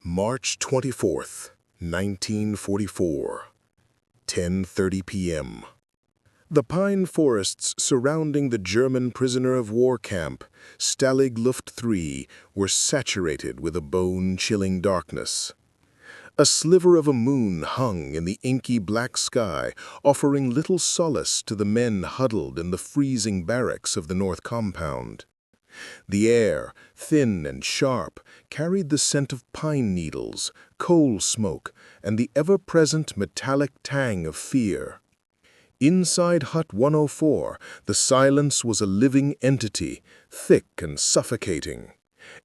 March 24th, 1944, 10:30 p.m. The pine forests surrounding the German prisoner of war camp, Stalag Luft III, were saturated with a bone-chilling darkness. A sliver of a moon hung in the inky black sky, offering little solace to the men huddled in the freezing barracks of the North Compound. The air, thin and sharp, carried the scent of pine needles, coal smoke, and the ever-present metallic tang of fear. Inside Hut 104, the silence was a living entity, thick and suffocating.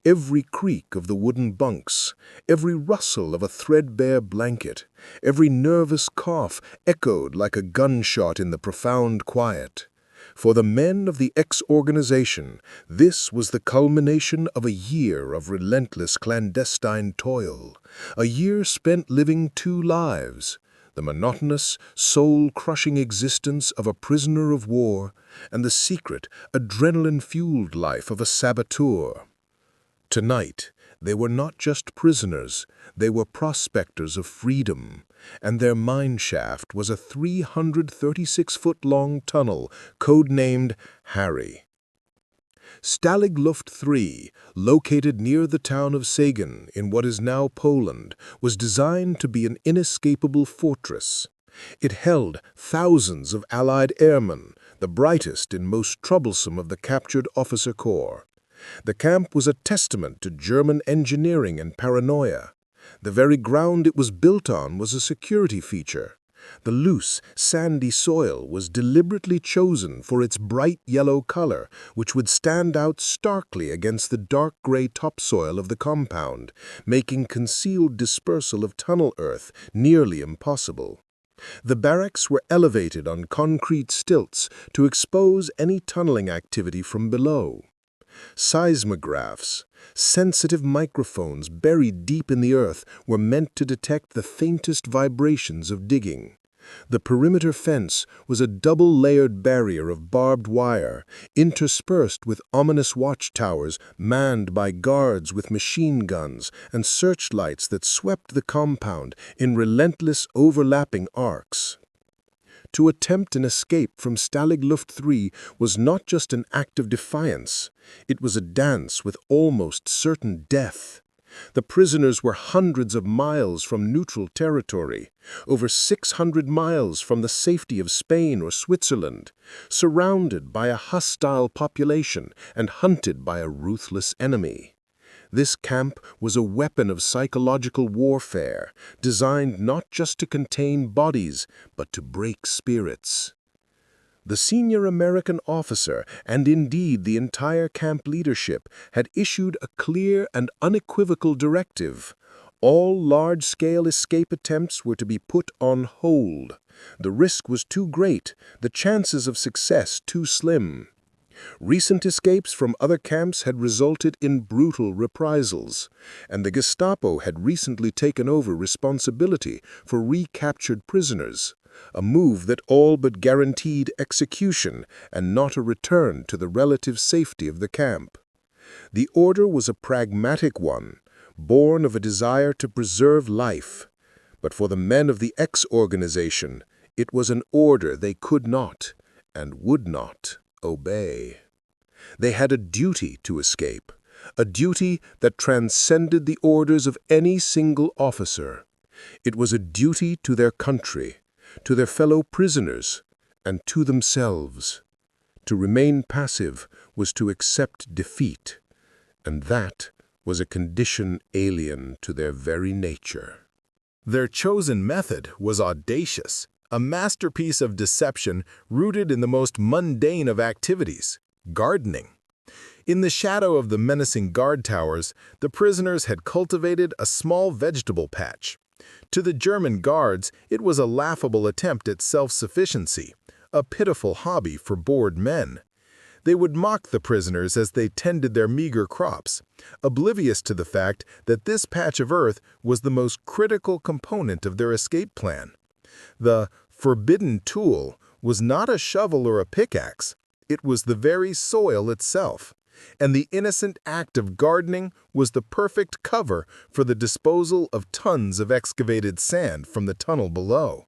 Every creak of the wooden bunks, every rustle of a threadbare blanket, every nervous cough echoed like a gunshot in the profound quiet. For the men of the X-organization, this was the culmination of a year of relentless clandestine toil, a year spent living two lives, the monotonous, soul-crushing existence of a prisoner of war and the secret, adrenaline-fueled life of a saboteur. Tonight, they were not just prisoners, they were prospectors of freedom, and their mine shaft was a 336-foot-long tunnel codenamed Harry. Stalag Luft III, located near the town of Sagan in what is now Poland, was designed to be an inescapable fortress. It held thousands of Allied airmen, the brightest and most troublesome of the captured officer corps. The camp was a testament to German engineering and paranoia. The very ground it was built on was a security feature. The loose, sandy soil was deliberately chosen for its bright yellow color, which would stand out starkly against the dark gray topsoil of the compound, making concealed dispersal of tunnel earth nearly impossible. The barracks were elevated on concrete stilts to expose any tunneling activity from below. Seismographs, sensitive microphones buried deep in the earth, were meant to detect the faintest vibrations of digging. The perimeter fence was a double-layered barrier of barbed wire, interspersed with ominous watchtowers manned by guards with machine guns and searchlights that swept the compound in relentless overlapping arcs. To attempt an escape from Stalag Luft III was not just an act of defiance, it was a dance with almost certain death. The prisoners were hundreds of miles from neutral territory, over 600 miles from the safety of Spain or Switzerland, surrounded by a hostile population and hunted by a ruthless enemy. This camp was a weapon of psychological warfare, designed not just to contain bodies, but to break spirits. The senior American officer, and indeed the entire camp leadership, had issued a clear and unequivocal directive. All large-scale escape attempts were to be put on hold. The risk was too great, the chances of success too slim. Recent escapes from other camps had resulted in brutal reprisals, and the Gestapo had recently taken over responsibility for recaptured prisoners, a move that all but guaranteed execution and not a return to the relative safety of the camp. The order was a pragmatic one, born of a desire to preserve life, but for the men of the X-organization, it was an order they could not and would not obey. They had a duty to escape, a duty that transcended the orders of any single officer. It was a duty to their country, to their fellow prisoners, and to themselves. To remain passive was to accept defeat, and that was a condition alien to their very nature. Their chosen method was audacious, a masterpiece of deception rooted in the most mundane of activities, gardening. In the shadow of the menacing guard towers, the prisoners had cultivated a small vegetable patch. To the German guards, it was a laughable attempt at self-sufficiency, a pitiful hobby for bored men. They would mock the prisoners as they tended their meager crops, oblivious to the fact that this patch of earth was the most critical component of their escape plan. The forbidden tool was not a shovel or a pickaxe. It was the very soil itself, And the innocent act of gardening was the perfect cover for the disposal of tons of excavated sand from the tunnel below.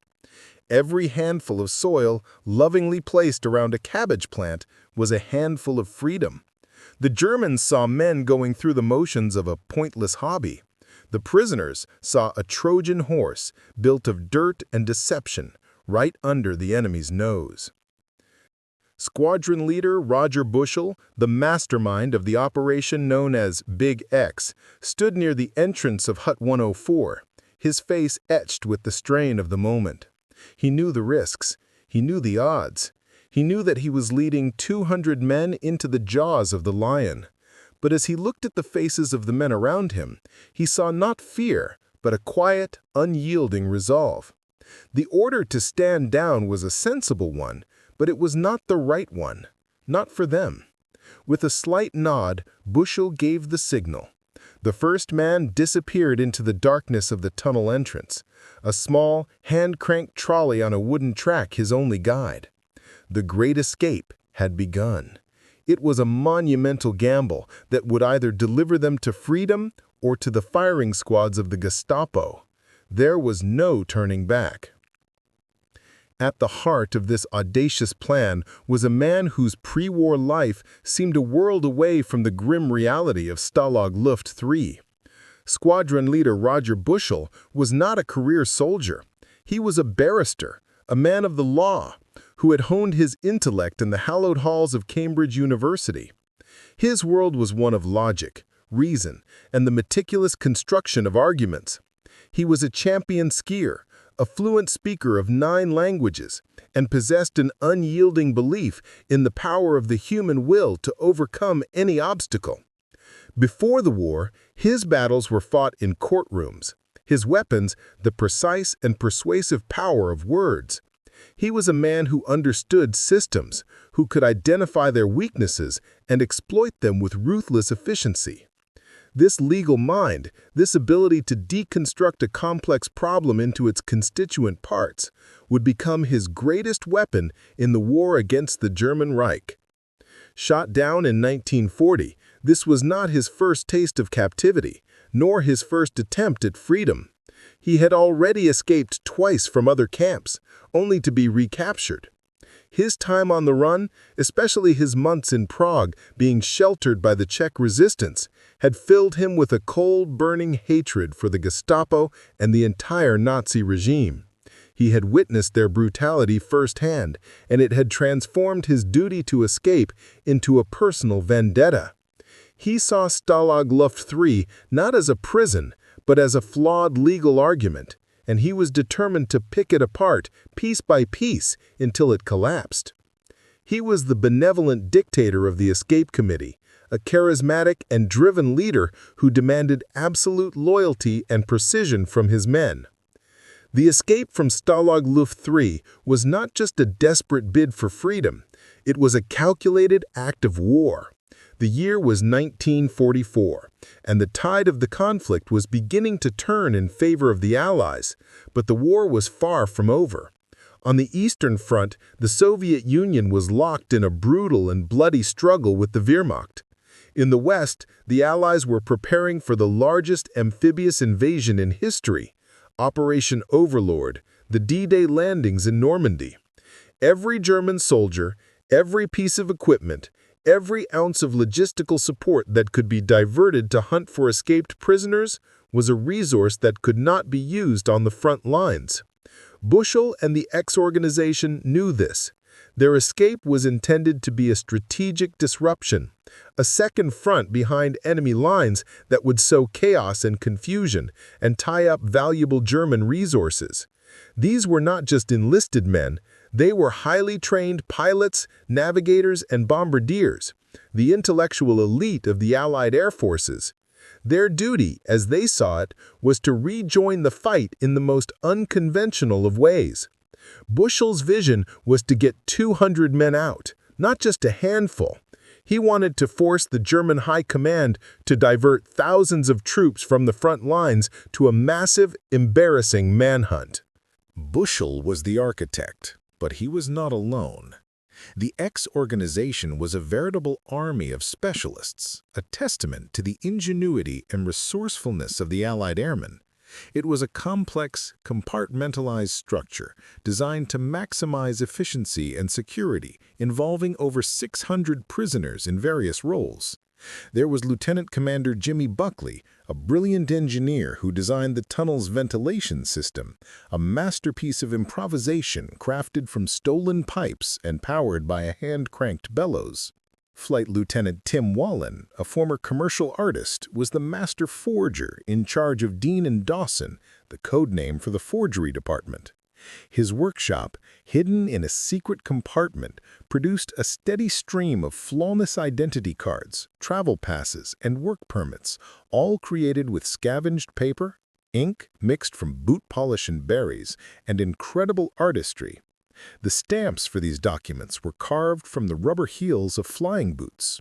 Every handful of soil lovingly placed around a cabbage plant was a handful of freedom. The Germans saw men going through the motions of a pointless hobby. The prisoners saw a Trojan horse built of dirt and deception right under the enemy's nose. Squadron Leader Roger Bushell, the mastermind of the operation known as Big X, stood near the entrance of Hut 104, his face etched with the strain of the moment. He knew the risks. He knew the odds. He knew that he was leading 200 men into the jaws of the lion. But as he looked at the faces of the men around him, he saw not fear, but a quiet, unyielding resolve. The order to stand down was a sensible one, but it was not the right one, not for them. With a slight nod, Bushell gave the signal. The first man disappeared into the darkness of the tunnel entrance, a small, hand-cranked trolley on a wooden track his only guide. The great escape had begun. It was a monumental gamble that would either deliver them to freedom or to the firing squads of the Gestapo. There was no turning back. At the heart of this audacious plan was a man whose pre-war life seemed a world away from the grim reality of Stalag Luft III. Squadron Leader Roger Bushell was not a career soldier. He was a barrister, a man of the law, who had honed his intellect in the hallowed halls of Cambridge University. His world was one of logic, reason, and the meticulous construction of arguments. He was a champion skier, a fluent speaker of 9 languages, and possessed an unyielding belief in the power of the human will to overcome any obstacle. Before the war, his battles were fought in courtrooms, his weapons the precise and persuasive power of words. He was a man who understood systems, who could identify their weaknesses and exploit them with ruthless efficiency. This legal mind, this ability to deconstruct a complex problem into its constituent parts, would become his greatest weapon in the war against the German Reich. Shot down in 1940, this was not his first taste of captivity, nor his first attempt at freedom. He had already escaped twice from other camps, only to be recaptured. His time on the run, especially his months in Prague being sheltered by the Czech resistance, had filled him with a cold, burning hatred for the Gestapo and the entire Nazi regime. He had witnessed their brutality firsthand, and it had transformed his duty to escape into a personal vendetta. He saw Stalag Luft III not as a prison, but as a flawed legal argument, and he was determined to pick it apart piece by piece until it collapsed. He was the benevolent dictator of the escape committee, a charismatic and driven leader who demanded absolute loyalty and precision from his men. The escape from Stalag Luft III was not just a desperate bid for freedom, it was a calculated act of war. The year was 1944, and the tide of the conflict was beginning to turn in favor of the Allies, but the war was far from over. On the Eastern Front, the Soviet Union was locked in a brutal and bloody struggle with the Wehrmacht. In the West, the Allies were preparing for the largest amphibious invasion in history, Operation Overlord, the D-Day landings in Normandy. Every German soldier, every piece of equipment, every ounce of logistical support that could be diverted to hunt for escaped prisoners was a resource that could not be used on the front lines. Bushell and the X organization knew this. Their escape was intended to be a strategic disruption, a second front behind enemy lines that would sow chaos and confusion and tie up valuable German resources. These were not just enlisted men, they were highly trained pilots, navigators, and bombardiers, the intellectual elite of the Allied air forces. Their duty, as they saw it, was to rejoin the fight in the most unconventional of ways. Bushell's vision was to get 200 men out, not just a handful. He wanted to force the German High Command to divert thousands of troops from the front lines to a massive, embarrassing manhunt. Bushell was the architect, but he was not alone. The X organization was a veritable army of specialists, a testament to the ingenuity and resourcefulness of the Allied airmen. It was a complex, compartmentalized structure designed to maximize efficiency and security, involving over 600 prisoners in various roles. There was Lieutenant Commander Jimmy Buckley, a brilliant engineer who designed the tunnel's ventilation system, a masterpiece of improvisation crafted from stolen pipes and powered by a hand-cranked bellows. Flight Lieutenant Tim Wallen, a former commercial artist, was the master forger in charge of Dean and Dawson, the code name for the forgery department. His workshop, hidden in a secret compartment, produced a steady stream of flawless identity cards, travel passes, and work permits, all created with scavenged paper, ink mixed from boot polish and berries, and incredible artistry. The stamps for these documents were carved from the rubber heels of flying boots.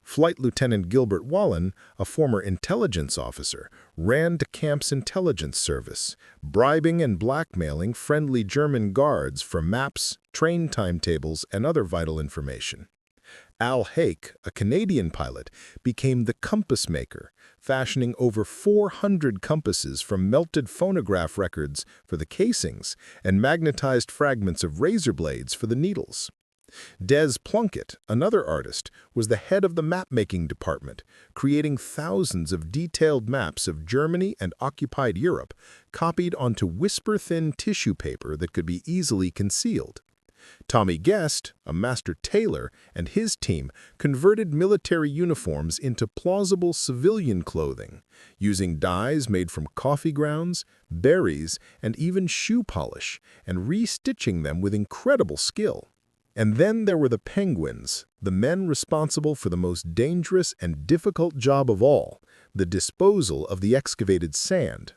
Flight Lieutenant Gilbert Wallen, a former intelligence officer, ran the camp's intelligence service, bribing and blackmailing friendly German guards for maps, train timetables, and other vital information. Al Haig, a Canadian pilot, became the compass maker, fashioning over 400 compasses from melted phonograph records for the casings and magnetized fragments of razor blades for the needles. Des Plunkett, another artist, was the head of the map-making department, creating thousands of detailed maps of Germany and occupied Europe, copied onto whisper-thin tissue paper that could be easily concealed. Tommy Guest, a master tailor, and his team converted military uniforms into plausible civilian clothing, using dyes made from coffee grounds, berries, and even shoe polish, and restitching them with incredible skill. And then there were the penguins, the men responsible for the most dangerous and difficult job of all, the disposal of the excavated sand.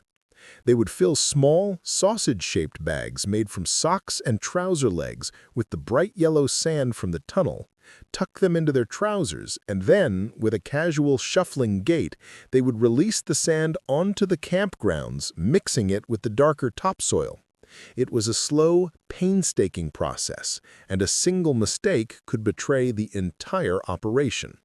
They would fill small, sausage-shaped bags made from socks and trouser legs with the bright yellow sand from the tunnel, tuck them into their trousers, and then, with a casual shuffling gait, they would release the sand onto the campgrounds, mixing it with the darker topsoil. It was a slow, painstaking process, and a single mistake could betray the entire operation.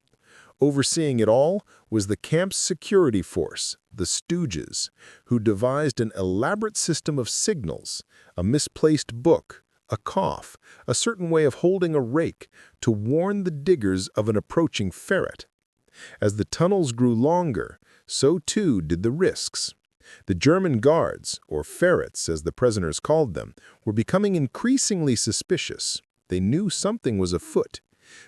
Overseeing it all was the camp's security force, the Stooges, who devised an elaborate system of signals, a misplaced book, a cough, a certain way of holding a rake, to warn the diggers of an approaching ferret. As the tunnels grew longer, so too did the risks. The German guards, or ferrets as the prisoners called them, were becoming increasingly suspicious. They knew something was afoot.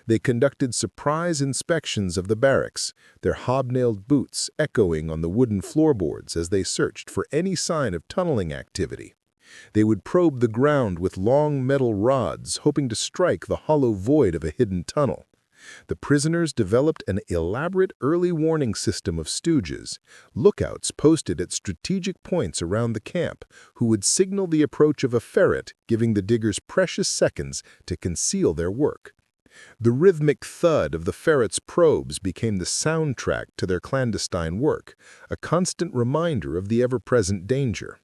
They conducted surprise inspections of the barracks, their hobnailed boots echoing on the wooden floorboards as they searched for any sign of tunneling activity. They would probe the ground with long metal rods, hoping to strike the hollow void of a hidden tunnel. The prisoners developed an elaborate early warning system of stooges, lookouts posted at strategic points around the camp, who would signal the approach of a ferret, giving the diggers precious seconds to conceal their work. The rhythmic thud of the ferret's probes became the soundtrack to their clandestine work, a constant reminder of the ever-present danger.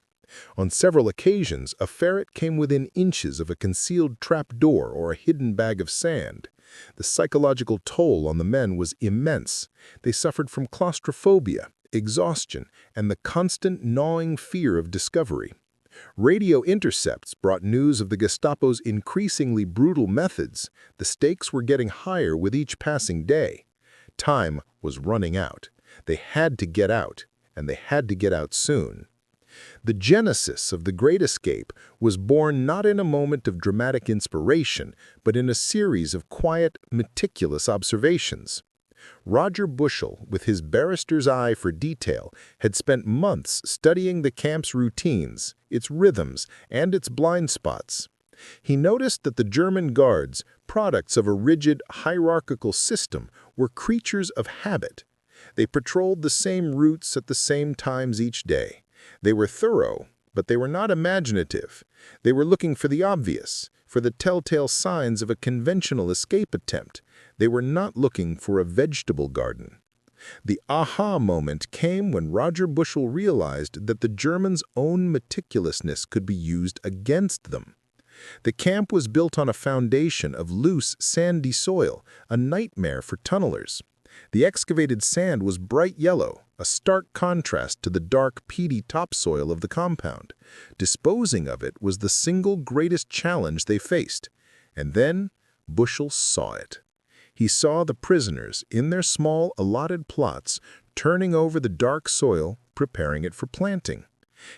On several occasions, a ferret came within inches of a concealed trapdoor or a hidden bag of sand. The psychological toll on the men was immense. They suffered from claustrophobia, exhaustion, and the constant gnawing fear of discovery. Radio intercepts brought news of the Gestapo's increasingly brutal methods. The stakes were getting higher with each passing day. Time was running out. They had to get out, and they had to get out soon. The genesis of the Great Escape was born not in a moment of dramatic inspiration, but in a series of quiet, meticulous observations. Roger Bushell, with his barrister's eye for detail, had spent months studying the camp's routines, its rhythms, and its blind spots. He noticed that the German guards, products of a rigid, hierarchical system, were creatures of habit. They patrolled the same routes at the same times each day. They were thorough, but they were not imaginative. They were looking for the obvious, for the telltale signs of a conventional escape attempt. They were not looking for a vegetable garden. The aha moment came when Roger Bushell realized that the Germans' own meticulousness could be used against them. The camp was built on a foundation of loose, sandy soil, a nightmare for tunnelers. The excavated sand was bright yellow, a stark contrast to the dark, peaty topsoil of the compound. Disposing of it was the single greatest challenge they faced. And then Bushell saw it. He saw the prisoners, in their small, allotted plots, turning over the dark soil, preparing it for planting.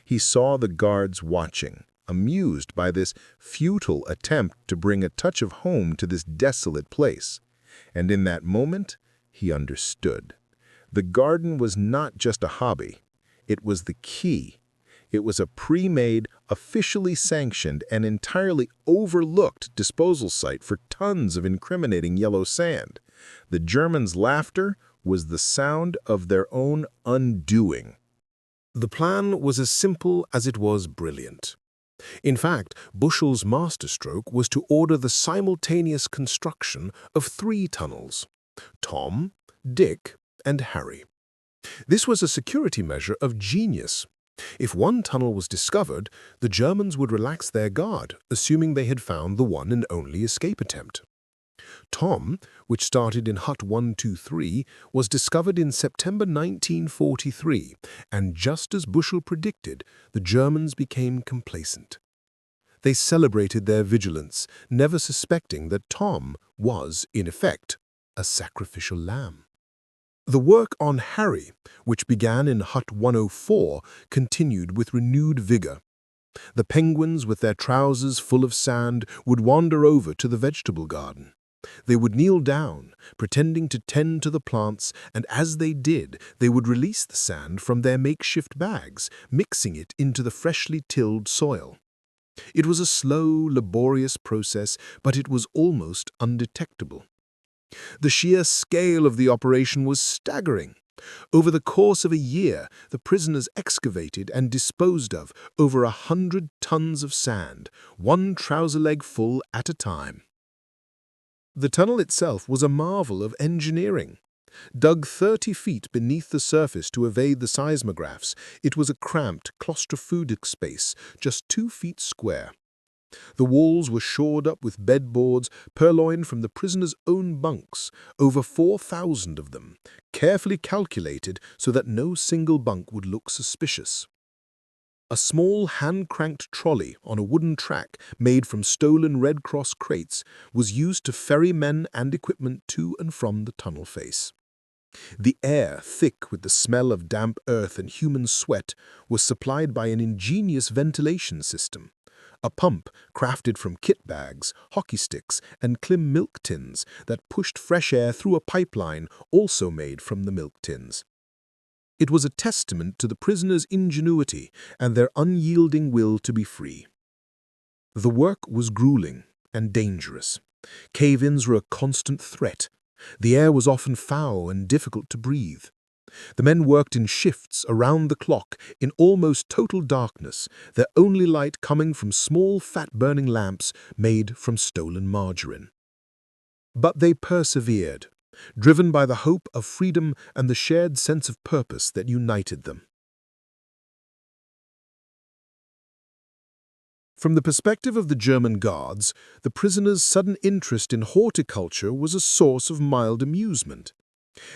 He saw the guards watching, amused by this futile attempt to bring a touch of home to this desolate place. And in that moment, he understood. The garden was not just a hobby. It was the key. It was a pre-made, officially sanctioned, and entirely overlooked disposal site for tons of incriminating yellow sand. The Germans' laughter was the sound of their own undoing. The plan was as simple as it was brilliant. In fact, Bushell's masterstroke was to order the simultaneous construction of 3 tunnels: Tom, Dick, and Harry. This was a security measure of genius. If one tunnel was discovered, the Germans would relax their guard, assuming they had found the one and only escape attempt. Tom, which started in Hut 123, was discovered in September 1943, and just as Bushell predicted, the Germans became complacent. They celebrated their vigilance, never suspecting that Tom was, in effect, a sacrificial lamb. The work on Harry, which began in Hut 104, continued with renewed vigor. The penguins, with their trousers full of sand, would wander over to the vegetable garden. They would kneel down, pretending to tend to the plants, and as they did, they would release the sand from their makeshift bags, mixing it into the freshly tilled soil. It was a slow, laborious process, but it was almost undetectable. The sheer scale of the operation was staggering. Over the course of a year, the prisoners excavated and disposed of over 100 tons of sand, 1 trouser leg full at a time. The tunnel itself was a marvel of engineering. Dug 30 feet beneath the surface to evade the seismographs, it was a cramped, claustrophobic space, just 2 feet square. The walls were shored up with bedboards purloined from the prisoners' own bunks, over 4,000 of them, carefully calculated so that no single bunk would look suspicious. A small hand-cranked trolley on a wooden track made from stolen Red Cross crates was used to ferry men and equipment to and from the tunnel face. The air, thick with the smell of damp earth and human sweat, was supplied by an ingenious ventilation system. A pump crafted from kit bags, hockey sticks, and clim milk tins that pushed fresh air through a pipeline also made from the milk tins. It was a testament to the prisoners' ingenuity and their unyielding will to be free. The work was grueling and dangerous. Cave-ins were a constant threat. The air was often foul and difficult to breathe. The men worked in shifts around the clock in almost total darkness, their only light coming from small fat-burning lamps made from stolen margarine. But they persevered, driven by the hope of freedom and the shared sense of purpose that united them. From the perspective of the German guards, the prisoners' sudden interest in horticulture was a source of mild amusement.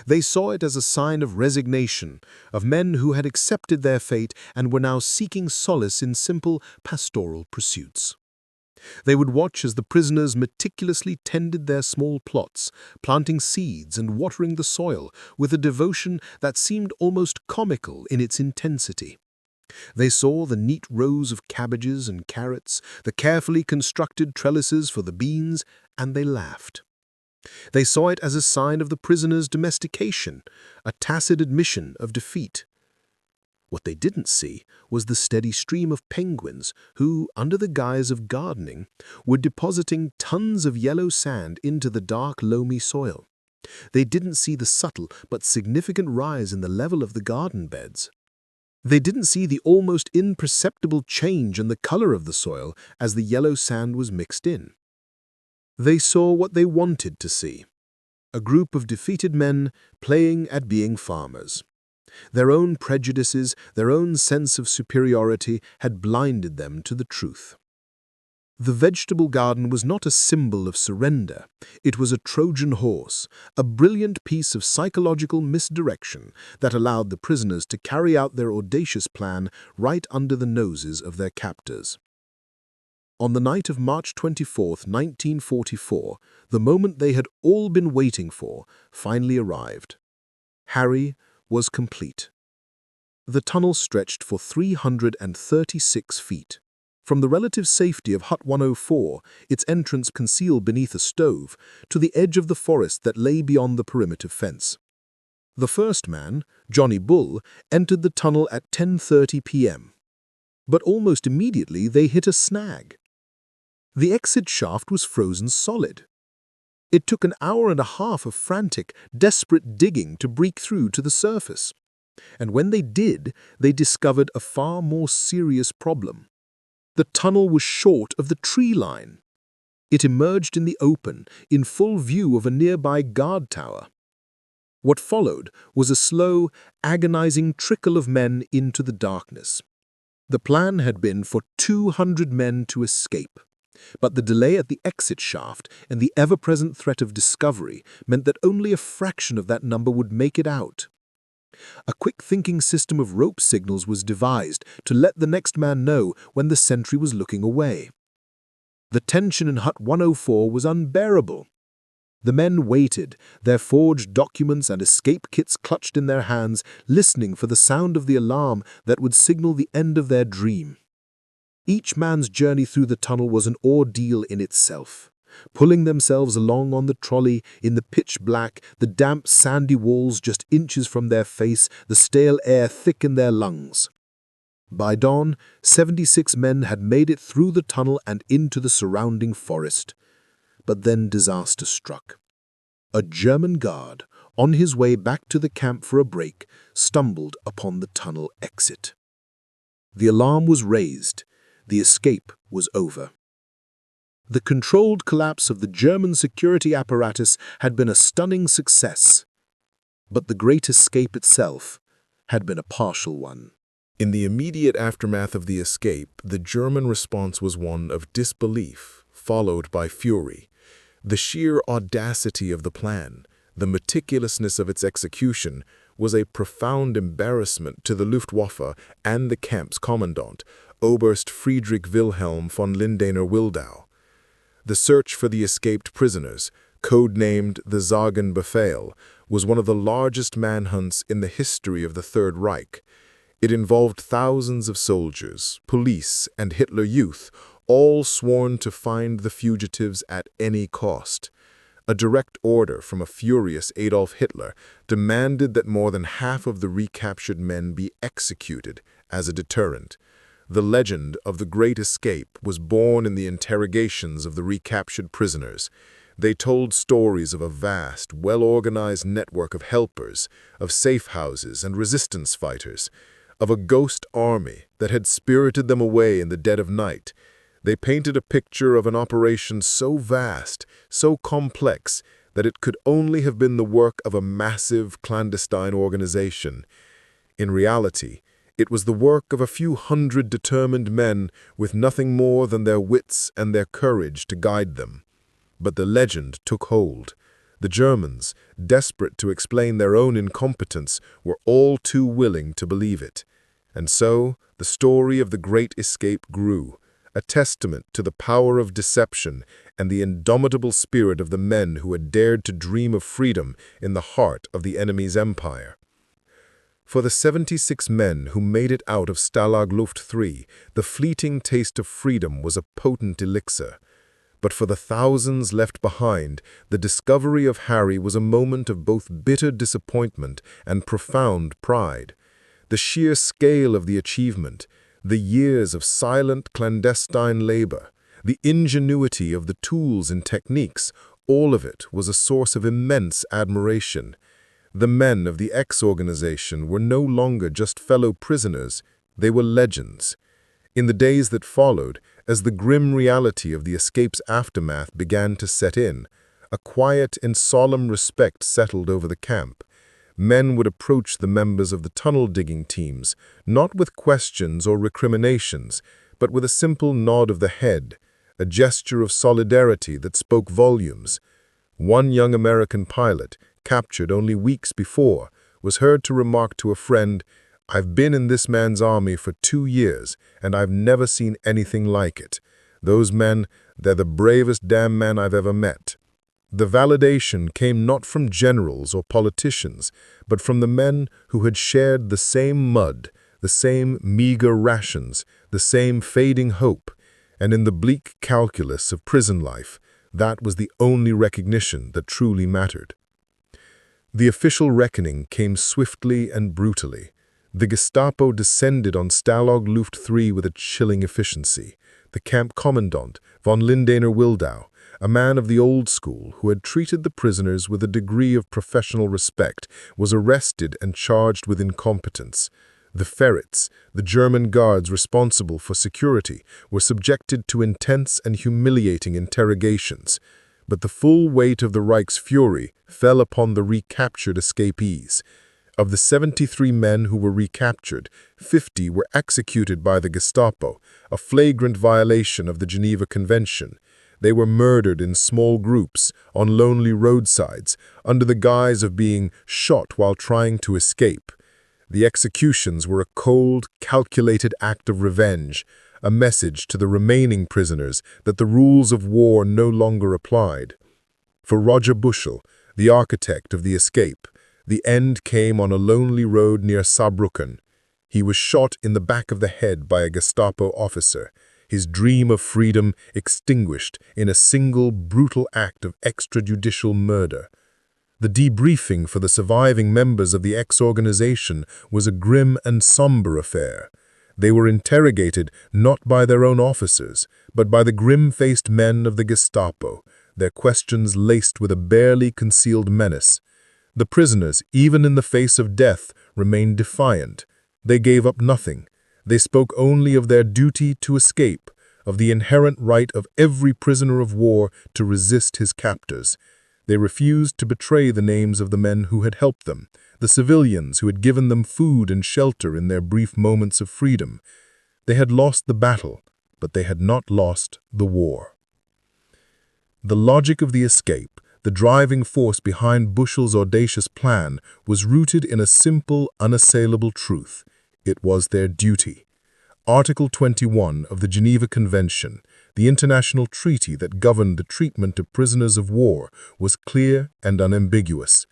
They saw it as a sign of resignation, of men who had accepted their fate and were now seeking solace in simple pastoral pursuits. They would watch as the prisoners meticulously tended their small plots, planting seeds and watering the soil with a devotion that seemed almost comical in its intensity. They saw the neat rows of cabbages and carrots, the carefully constructed trellises for the beans, and they laughed. They saw it as a sign of the prisoners' domestication, a tacit admission of defeat. What they didn't see was the steady stream of penguins who, under the guise of gardening, were depositing tons of yellow sand into the dark, loamy soil. They didn't see the subtle but significant rise in the level of the garden beds. They didn't see the almost imperceptible change in the color of the soil as the yellow sand was mixed in. They saw what they wanted to see: a group of defeated men playing at being farmers. Their own prejudices, their own sense of superiority had blinded them to the truth. The vegetable garden was not a symbol of surrender. It was a Trojan horse, a brilliant piece of psychological misdirection that allowed the prisoners to carry out their audacious plan right under the noses of their captors. On the night of March 24, 1944, the moment they had all been waiting for finally arrived. Harry was complete. The tunnel stretched for 336 feet. From the relative safety of Hut 104, its entrance concealed beneath a stove, to the edge of the forest that lay beyond the perimeter fence. The first man, Johnny Bull, entered the tunnel at 10:30 p.m. But almost immediately they hit a snag. The exit shaft was frozen solid. It took an hour and a half of frantic, desperate digging to break through to the surface. And when they did, they discovered a far more serious problem. The tunnel was short of the tree line. It emerged in the open, in full view of a nearby guard tower. What followed was a slow, agonizing trickle of men into the darkness. The plan had been for 200 men to escape, but the delay at the exit shaft and the ever-present threat of discovery meant that only a fraction of that number would make it out. A quick-thinking system of rope signals was devised to let the next man know when the sentry was looking away. The tension in Hut 104 was unbearable. The men waited, their forged documents and escape kits clutched in their hands, listening for the sound of the alarm that would signal the end of their dream. Each man's journey through the tunnel was an ordeal in itself. Pulling themselves along on the trolley, in the pitch black, the damp, sandy walls just inches from their face, the stale air thick in their lungs. By dawn, 76 men had made it through the tunnel and into the surrounding forest. But then disaster struck. A German guard, on his way back to the camp for a break, stumbled upon the tunnel exit. The alarm was raised. The escape was over. The controlled collapse of the German security apparatus had been a stunning success, but the Great Escape itself had been a partial one. In the immediate aftermath of the escape, the German response was one of disbelief, followed by fury. The sheer audacity of the plan, the meticulousness of its execution, was a profound embarrassment to the Luftwaffe and the camp's commandant, Oberst Friedrich Wilhelm von Lindener-Wildau. The search for the escaped prisoners, codenamed the Befehl, was one of the largest manhunts in the history of the Third Reich. It involved thousands of soldiers, police, and Hitler Youth, all sworn to find the fugitives at any cost. A direct order from a furious Adolf Hitler demanded that more than half of the recaptured men be executed as a deterrent. The legend of the Great Escape was born in the interrogations of the recaptured prisoners. They told stories of a vast, well-organized network of helpers, of safe houses and resistance fighters, of a ghost army that had spirited them away in the dead of night. They painted a picture of an operation so vast, so complex, that it could only have been the work of a massive, clandestine organization. In reality, it was the work of a few hundred determined men with nothing more than their wits and their courage to guide them. But the legend took hold. The Germans, desperate to explain their own incompetence, were all too willing to believe it. And so, the story of the Great Escape grew, a testament to the power of deception and the indomitable spirit of the men who had dared to dream of freedom in the heart of the enemy's empire. For the 76 men who made it out of Stalag Luft III, the fleeting taste of freedom was a potent elixir. But for the thousands left behind, the discovery of Harry was a moment of both bitter disappointment and profound pride. The sheer scale of the achievement, the years of silent clandestine labor, the ingenuity of the tools and techniques, all of it was a source of immense admiration. The men of the X organization were no longer just fellow prisoners, they were legends. In the days that followed, as the grim reality of the escape's aftermath began to set in, a quiet and solemn respect settled over the camp. Men would approach the members of the tunnel-digging teams, not with questions or recriminations, but with a simple nod of the head, a gesture of solidarity that spoke volumes. One young American pilot, captured only weeks before, was heard to remark to a friend, "I've been in this man's army for 2 years, and I've never seen anything like it. Those men, they're the bravest damn men I've ever met." The validation came not from generals or politicians, but from the men who had shared the same mud, the same meager rations, the same fading hope, and in the bleak calculus of prison life, that was the only recognition that truly mattered. The official reckoning came swiftly and brutally. The Gestapo descended on Stalag Luft III with a chilling efficiency. The camp commandant, von Lindener-Wildau, a man of the old school who had treated the prisoners with a degree of professional respect, was arrested and charged with incompetence. The ferrets, the German guards responsible for security, were subjected to intense and humiliating interrogations. But the full weight of the Reich's fury fell upon the recaptured escapees. Of the 73 men who were recaptured, 50 were executed by the Gestapo, a flagrant violation of the Geneva Convention. They were murdered in small groups, on lonely roadsides, under the guise of being shot while trying to escape. The executions were a cold, calculated act of revenge, a message to the remaining prisoners that the rules of war no longer applied. For Roger Bushell, the architect of the escape, the end came on a lonely road near Saarbrücken. He was shot in the back of the head by a Gestapo officer, his dream of freedom extinguished in a single brutal act of extrajudicial murder. The debriefing for the surviving members of the ex-organization was a grim and somber affair. They were interrogated not by their own officers, but by the grim-faced men of the Gestapo, their questions laced with a barely concealed menace. The prisoners, even in the face of death, remained defiant. They gave up nothing. They spoke only of their duty to escape, of the inherent right of every prisoner of war to resist his captors. They refused to betray the names of the men who had helped them, the civilians who had given them food and shelter in their brief moments of freedom. They had lost the battle, but they had not lost the war. The logic of the escape, the driving force behind Bushell's audacious plan, was rooted in a simple, unassailable truth. It was their duty. Article 21 of the Geneva Convention, the international treaty that governed the treatment of prisoners of war, was clear and unambiguous.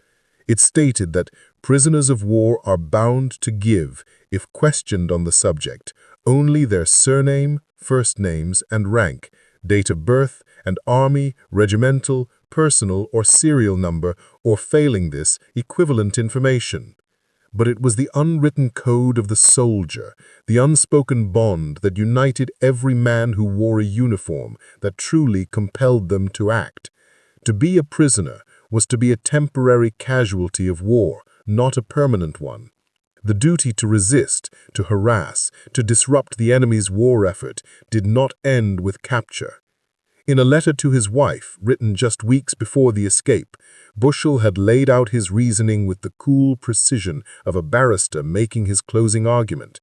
It stated that prisoners of war are bound to give, if questioned on the subject, only their surname, first names, and rank, date of birth, and army, regimental, personal, or serial number, or failing this, equivalent information. But it was the unwritten code of the soldier, the unspoken bond that united every man who wore a uniform, that truly compelled them to act. To be a prisoner was to be a temporary casualty of war, not a permanent one. The duty to resist, to harass, to disrupt the enemy's war effort did not end with capture. In a letter to his wife, written just weeks before the escape, Bushell had laid out his reasoning with the cool precision of a barrister making his closing argument.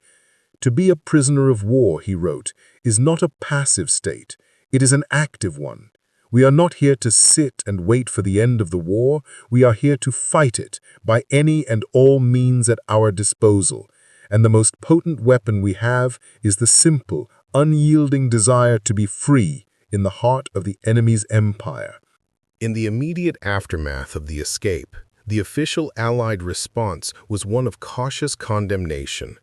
To be a prisoner of war, he wrote, is not a passive state. It is an active one. We are not here to sit and wait for the end of the war. We are here to fight it by any and all means at our disposal. And the most potent weapon we have is the simple, unyielding desire to be free in the heart of the enemy's empire. In the immediate aftermath of the escape, the official Allied response was one of cautious condemnation.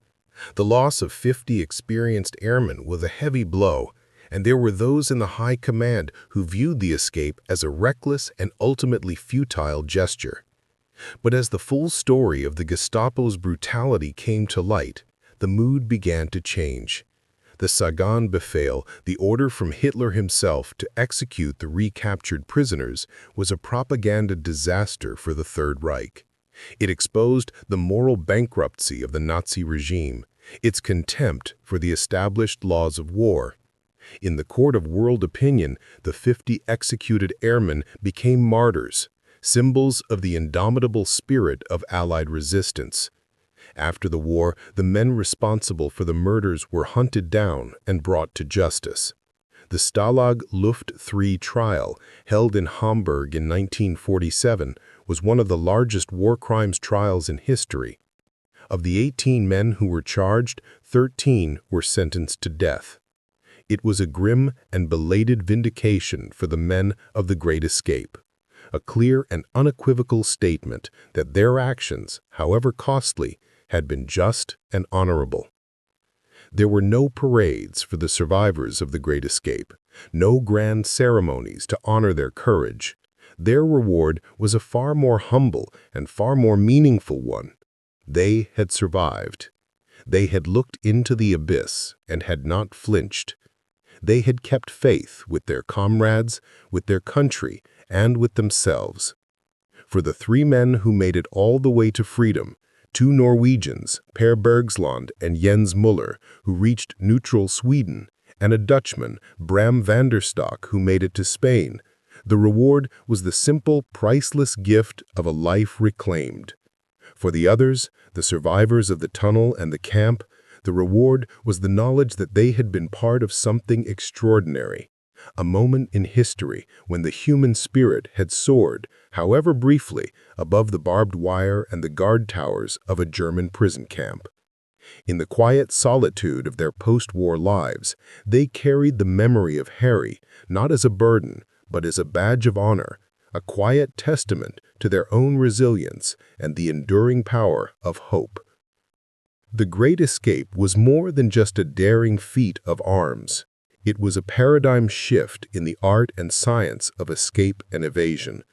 The loss of 50 experienced airmen was a heavy blow, and there were those in the high command who viewed the escape as a reckless and ultimately futile gesture. But as the full story of the Gestapo's brutality came to light, the mood began to change. The Sagan-Befehl, the order from Hitler himself to execute the recaptured prisoners, was a propaganda disaster for the Third Reich. It exposed the moral bankruptcy of the Nazi regime, its contempt for the established laws of war. In the court of world opinion, the 50 executed airmen became martyrs, symbols of the indomitable spirit of Allied resistance. After the war, the men responsible for the murders were hunted down and brought to justice. The Stalag Luft III trial, held in Hamburg in 1947, was one of the largest war crimes trials in history. Of the 18 men who were charged, 13 were sentenced to death. It was a grim and belated vindication for the men of the Great Escape, a clear and unequivocal statement that their actions, however costly, had been just and honorable. There were no parades for the survivors of the Great Escape, no grand ceremonies to honor their courage. Their reward was a far more humble and far more meaningful one. They had survived. They had looked into the abyss and had not flinched. They had kept faith with their comrades, with their country, and with themselves. For the 3 men who made it all the way to freedom, 2 Norwegians, Per Bergsland and Jens Muller, who reached neutral Sweden, and a Dutchman, Bram van der Stok, who made it to Spain, the reward was the simple, priceless gift of a life reclaimed. For the others, the survivors of the tunnel and the camp, the reward was the knowledge that they had been part of something extraordinary, a moment in history when the human spirit had soared, however briefly, above the barbed wire and the guard towers of a German prison camp. In the quiet solitude of their post-war lives, they carried the memory of Harry not as a burden, but as a badge of honor, a quiet testament to their own resilience and the enduring power of hope. The Great Escape was more than just a daring feat of arms. It was a paradigm shift in the art and science of escape and evasion.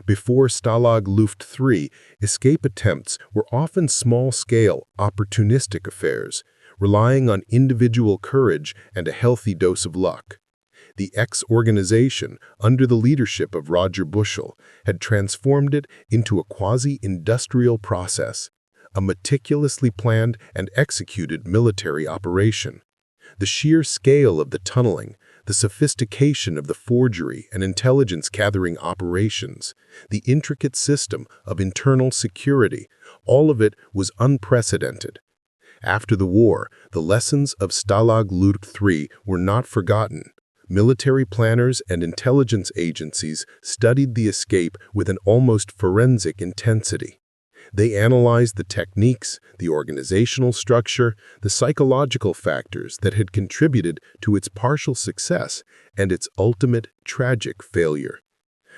Before Stalag Luft III, escape attempts were often small-scale, opportunistic affairs, relying on individual courage and a healthy dose of luck. The X organization, under the leadership of Roger Bushell, had transformed it into a quasi-industrial process, a meticulously planned and executed military operation. The sheer scale of the tunneling, the sophistication of the forgery and intelligence-gathering operations, the intricate system of internal security, all of it was unprecedented. After the war, the lessons of Stalag Luft III were not forgotten. Military planners and intelligence agencies studied the escape with an almost forensic intensity. They analyzed the techniques, the organizational structure, the psychological factors that had contributed to its partial success and its ultimate tragic failure.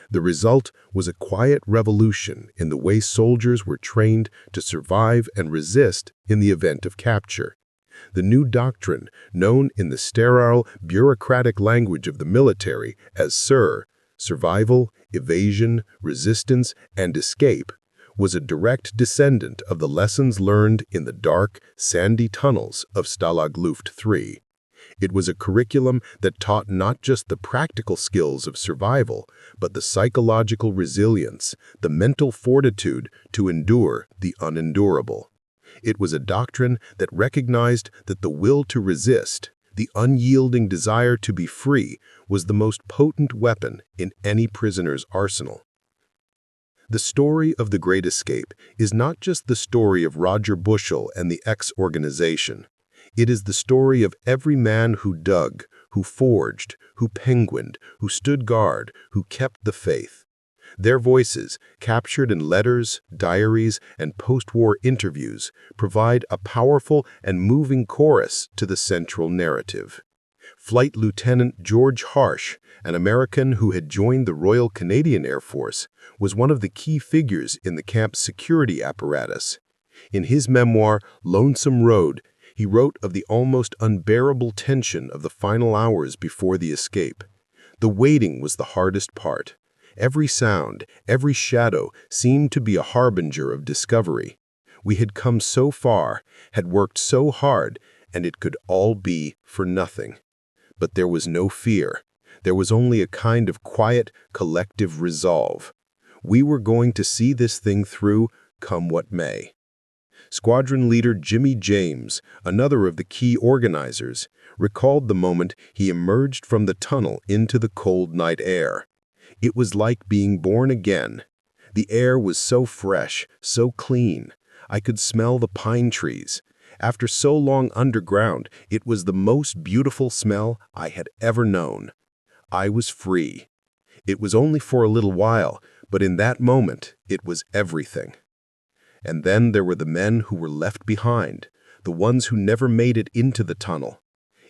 The result was a quiet revolution in the way soldiers were trained to survive and resist in the event of capture. The new doctrine, known in the sterile, bureaucratic language of the military as SIR, survival, evasion, resistance, and escape, was a direct descendant of the lessons learned in the dark, sandy tunnels of Stalag Luft III. It was a curriculum that taught not just the practical skills of survival, but the psychological resilience, the mental fortitude to endure the unendurable. It was a doctrine that recognized that the will to resist, the unyielding desire to be free, was the most potent weapon in any prisoner's arsenal. The story of the Great Escape is not just the story of Roger Bushell and the X organization. It is the story of every man who dug, who forged, who penguined, who stood guard, who kept the faith. Their voices, captured in letters, diaries, and post-war interviews, provide a powerful and moving chorus to the central narrative. Flight Lieutenant George Harsh, an American who had joined the Royal Canadian Air Force, was one of the key figures in the camp's security apparatus. In his memoir, Lonesome Road, he wrote of the almost unbearable tension of the final hours before the escape. The waiting was the hardest part. Every sound, every shadow seemed to be a harbinger of discovery. We had come so far, had worked so hard, and it could all be for nothing. But there was no fear. There was only a kind of quiet, collective resolve. We were going to see this thing through, come what may. Squadron Leader Jimmy James, another of the key organizers, recalled the moment he emerged from the tunnel into the cold night air. It was like being born again. The air was so fresh, so clean. I could smell the pine trees. After so long underground, it was the most beautiful smell I had ever known. I was free. It was only for a little while, but in that moment, it was everything. And then there were the men who were left behind, the ones who never made it into the tunnel.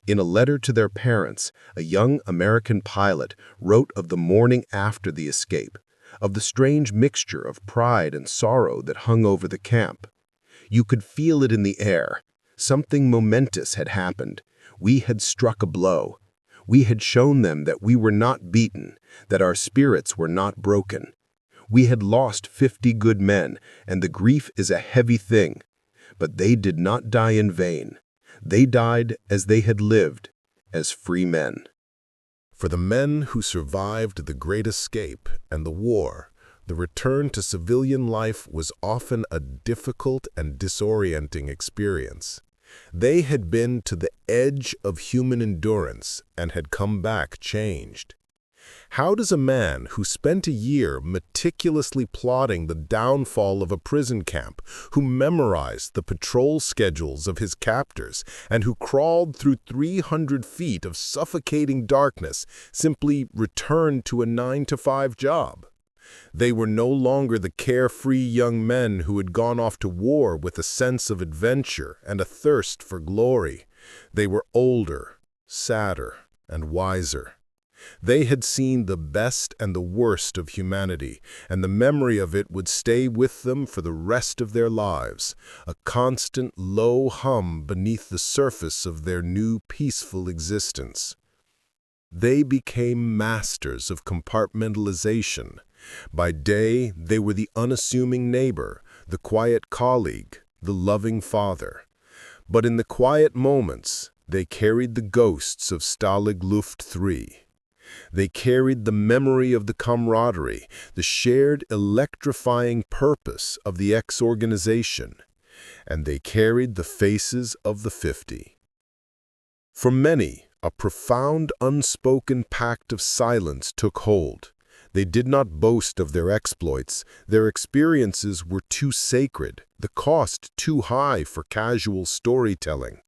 In a letter to their parents, a young American pilot wrote of the morning after the escape, of the strange mixture of pride and sorrow that hung over the camp. You could feel it in the air. Something momentous had happened. We had struck a blow. We had shown them that we were not beaten, that our spirits were not broken. We had lost 50 good men, and the grief is a heavy thing. But they did not die in vain. They died as they had lived, as free men. For the men who survived the Great Escape and the war, the return to civilian life was often a difficult and disorienting experience. They had been to the edge of human endurance and had come back changed. How does a man who spent a year meticulously plotting the downfall of a prison camp, who memorized the patrol schedules of his captors, and who crawled through 300 feet of suffocating darkness, simply return to a 9-to-5 job? They were no longer the carefree young men who had gone off to war with a sense of adventure and a thirst for glory. They were older, sadder, and wiser. They had seen the best and the worst of humanity, and the memory of it would stay with them for the rest of their lives, a constant low hum beneath the surface of their new peaceful existence. They became masters of compartmentalization. By day, they were the unassuming neighbor, the quiet colleague, the loving father. But in the quiet moments, they carried the ghosts of Stalag Luft III. They carried the memory of the camaraderie, the shared electrifying purpose of the X-organization, and they carried the faces of the 50. For many, a profound unspoken pact of silence took hold. They did not boast of their exploits. Their experiences were too sacred, the cost too high for casual storytelling.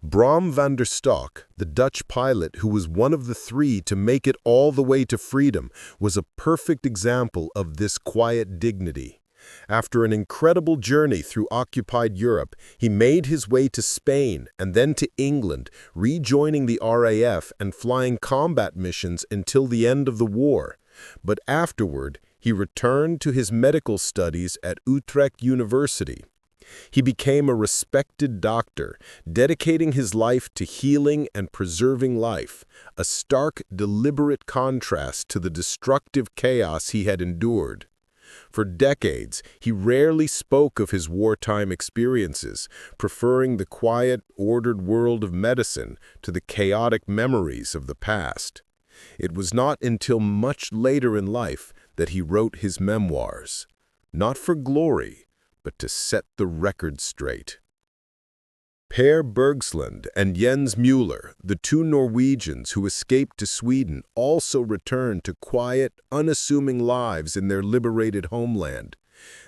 Bram van der Stok, the Dutch pilot who was one of the 3 to make it all the way to freedom, was a perfect example of this quiet dignity. After an incredible journey through occupied Europe, he made his way to Spain and then to England, rejoining the RAF and flying combat missions until the end of the war. But afterward, he returned to his medical studies at Utrecht University. He became a respected doctor, dedicating his life to healing and preserving life, a stark, deliberate contrast to the destructive chaos he had endured. For decades, he rarely spoke of his wartime experiences, preferring the quiet, ordered world of medicine to the chaotic memories of the past. It was not until much later in life that he wrote his memoirs, not for glory, but to set the record straight. Per Bergslund and Jens Müller, the 2 Norwegians who escaped to Sweden, also returned to quiet, unassuming lives in their liberated homeland.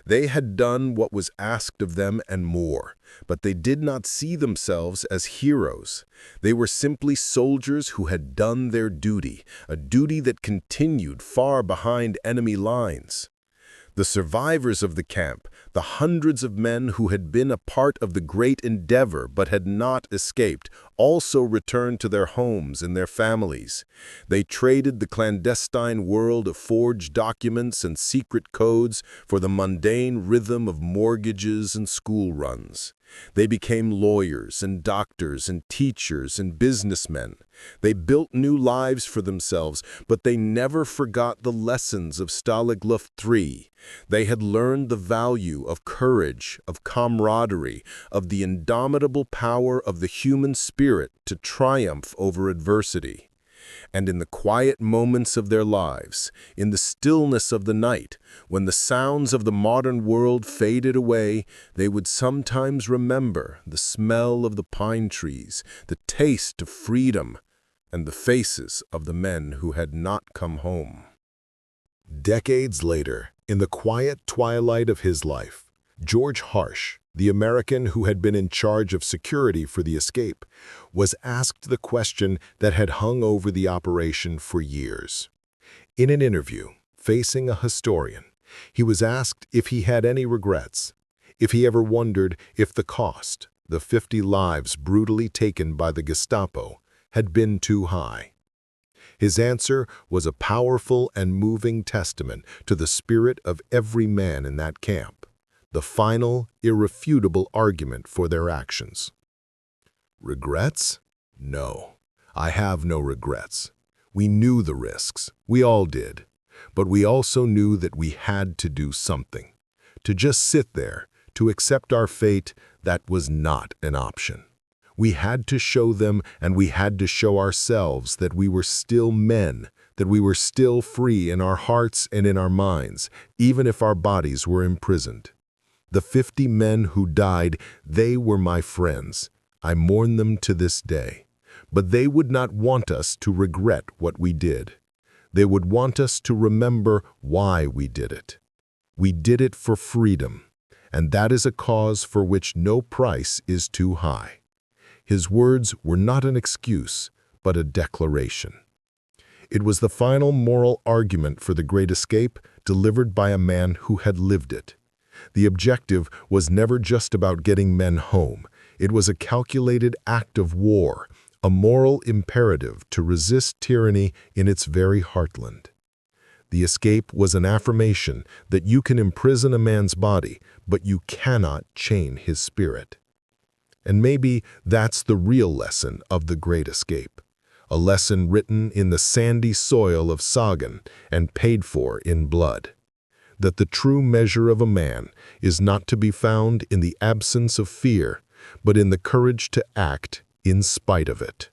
They had done what was asked of them and more, but they did not see themselves as heroes. They were simply soldiers who had done their duty, a duty that continued far behind enemy lines. The survivors of the camp, the hundreds of men who had been a part of the great endeavor but had not escaped, also returned to their homes and their families. They traded the clandestine world of forged documents and secret codes for the mundane rhythm of mortgages and school runs. They became lawyers and doctors and teachers and businessmen. They built new lives for themselves, but they never forgot the lessons of Stalag Luft III. They had learned the value of courage, of camaraderie, of the indomitable power of the human spirit to triumph over adversity. And in the quiet moments of their lives, in the stillness of the night, when the sounds of the modern world faded away, they would sometimes remember the smell of the pine trees, the taste of freedom, and the faces of the men who had not come home. Decades later, in the quiet twilight of his life, George Harsh, the American who had been in charge of security for the escape, was asked the question that had hung over the operation for years. In an interview, facing a historian, he was asked if he had any regrets, if he ever wondered if the cost, the 50 lives brutally taken by the Gestapo, had been too high. His answer was a powerful and moving testament to the spirit of every man in that camp, the final, irrefutable argument for their actions. Regrets? No, I have no regrets. We knew the risks, we all did, but we also knew that we had to do something. To just sit there, to accept our fate, that was not an option. We had to show them, and we had to show ourselves that we were still men, that we were still free in our hearts and in our minds, even if our bodies were imprisoned. The 50 men who died, they were my friends. I mourn them to this day. But they would not want us to regret what we did. They would want us to remember why we did it. We did it for freedom, and that is a cause for which no price is too high. His words were not an excuse, but a declaration. It was the final moral argument for the Great Escape, delivered by a man who had lived it. The objective was never just about getting men home. It was a calculated act of war, a moral imperative to resist tyranny in its very heartland. The escape was an affirmation that you can imprison a man's body, but you cannot chain his spirit. And maybe that's the real lesson of the Great Escape, a lesson written in the sandy soil of Sagan and paid for in blood. That the true measure of a man is not to be found in the absence of fear, but in the courage to act in spite of it.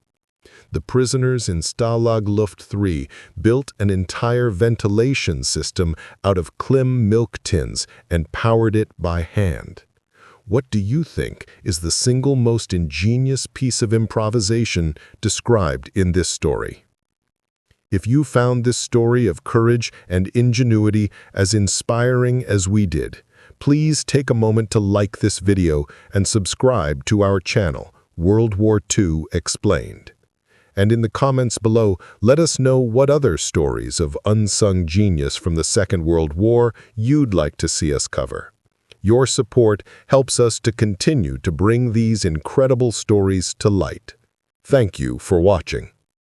The prisoners in Stalag Luft III built an entire ventilation system out of Klim milk tins and powered it by hand. What do you think is the single most ingenious piece of improvisation described in this story? If you found this story of courage and ingenuity as inspiring as we did, please take a moment to like this video and subscribe to our channel, World War II Explained. And in the comments below, let us know what other stories of unsung genius from the Second World War you'd like to see us cover. Your support helps us to continue to bring these incredible stories to light. Thank you for watching.